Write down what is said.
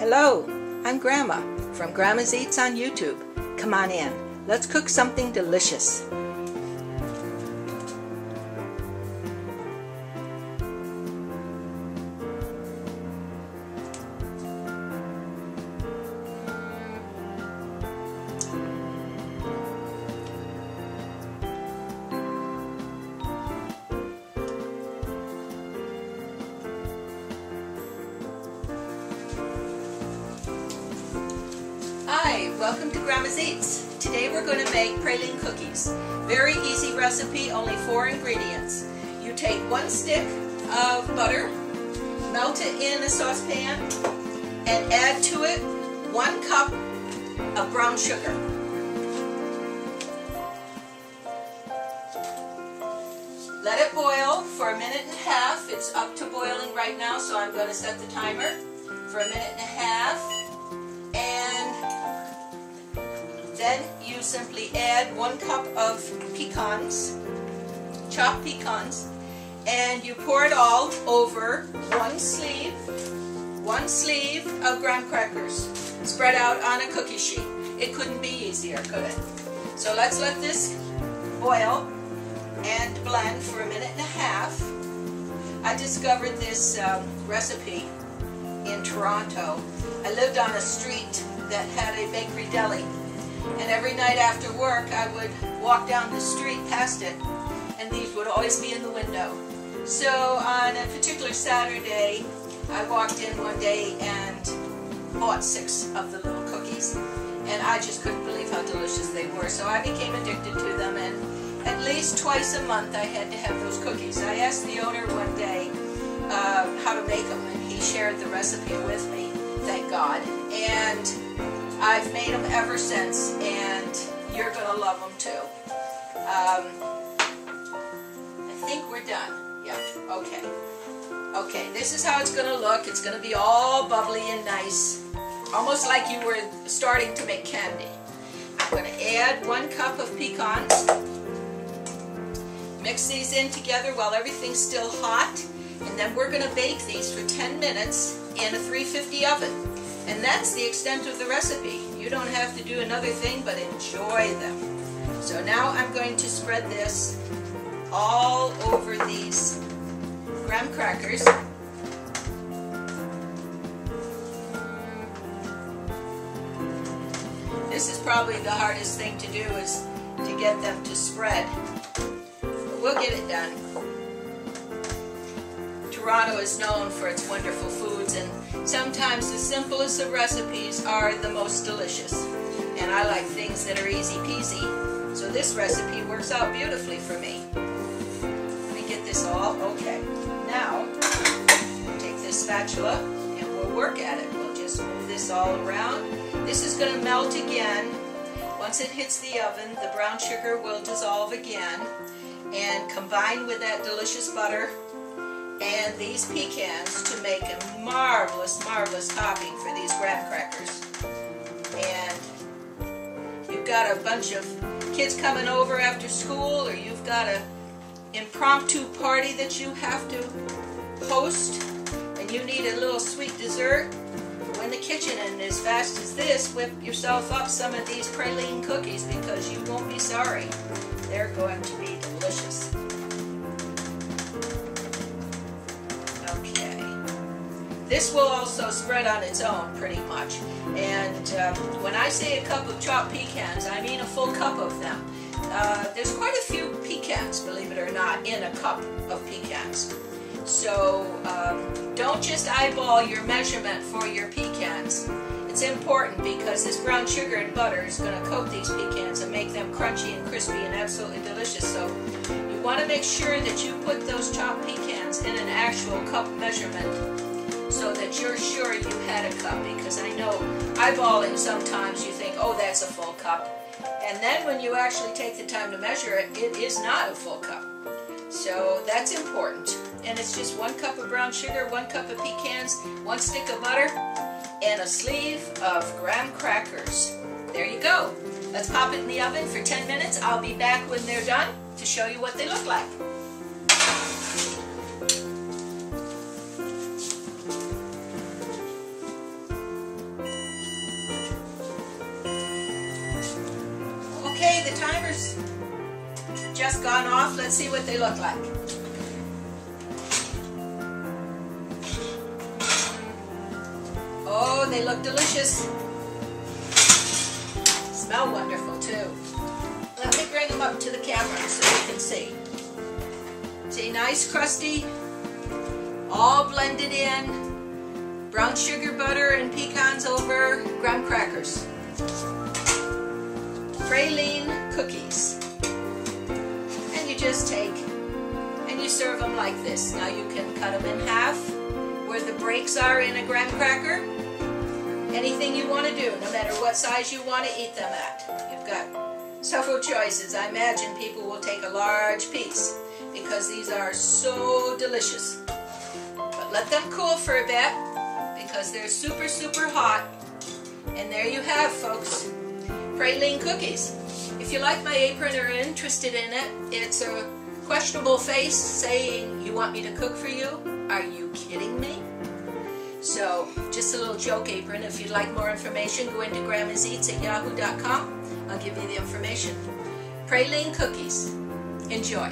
Hello, I'm Grandma from Grandma's Eats on YouTube. Come on in. Let's cook something delicious. Hi, welcome to Grandma's Eats. Today we're going to make praline cookies. Very easy recipe, only 4 ingredients. You take 1 stick of butter, melt it in a saucepan, and add to it 1 cup of brown sugar. Let it boil for 1.5 minutes. It's up to boiling right now, so I'm going to set the timer for 1.5 minutes. And then you simply add 1 cup of pecans, chopped pecans, and you pour it all over 1 sleeve of graham crackers spread out on a cookie sheet. It couldn't be easier, could it? So let's let this boil and blend for 1.5 minutes. I discovered this recipe in Toronto. I lived on a street that had a bakery deli, and every night after work I would walk down the street past it, and these would always be in the window. So on a particular Saturday, I walked in one day and bought 6 of the little cookies, and I just couldn't believe how delicious they were. So I became addicted to them, and at least twice a month I had to have those cookies. I asked the owner one day how to make them, and he shared the recipe with me, thank God, and I've made them ever since, and you're going to love them too. I think we're done. Yeah, okay. Okay, this is how it's going to look. It's going to be all bubbly and nice, almost like you were starting to make candy. I'm going to add 1 cup of pecans. Mix these in together while everything's still hot, and then we're going to bake these for 10 minutes in a 350 oven. And that's the extent of the recipe. You don't have to do another thing but enjoy them. So now I'm going to spread this all over these graham crackers. This is probably the hardest thing to do, is to get them to spread. But we'll get it done. Toronto is known for its wonderful foods, and sometimes the simplest of recipes are the most delicious. And I like things that are easy peasy, so this recipe works out beautifully for me. Let me get this all okay. Now, take this spatula and we'll work at it. We'll just move this all around. This is going to melt again. Once it hits the oven, the brown sugar will dissolve again and combine with that delicious butter and these pecans to make a marvelous, marvelous topping for these graham crackers. And you've got a bunch of kids coming over after school, or you've got an impromptu party that you have to host, and you need a little sweet dessert. Go in the kitchen, and as fast as this, whip yourself up some of these praline cookies, because you won't be sorry. They're going to be delicious. This will also spread on its own pretty much. And when I say a cup of chopped pecans, I mean a full cup of them. There's quite a few pecans, believe it or not, in a cup of pecans. So don't just eyeball your measurement for your pecans. It's important, because this brown sugar and butter is going to coat these pecans and make them crunchy and crispy and absolutely delicious. So you want to make sure that you put those chopped pecans in an actual cup measurement, so that you're sure you had a cup, because I know eyeballing sometimes you think, oh, that's a full cup. And then when you actually take the time to measure it, it is not a full cup. So that's important. And it's just 1 cup of brown sugar, 1 cup of pecans, 1 stick of butter, and a sleeve of graham crackers. There you go. Let's pop it in the oven for 10 minutes. I'll be back when they're done to show you what they look like. timer's just gone off. Let's see what they look like. Oh, they look delicious. Smell wonderful too. Let me bring them up to the camera so you can see. See, nice crusty, all blended in. Brown sugar butter and pecans over graham crackers. Praline cookies. And you just take and you serve them like this. Now you can cut them in half where the breaks are in a graham cracker. Anything you want to do, no matter what size you want to eat them at. You've got several choices. I imagine people will take a large piece because these are so delicious. But let them cool for a bit because they're super, super hot. And there you have, folks, praline cookies. If you like my apron or are interested in it, it's a questionable face saying, "You want me to cook for you? Are you kidding me?" So, just a little joke apron. If you'd like more information, go into grandmaseats@yahoo.com. I'll give you the information. Praline cookies. Enjoy.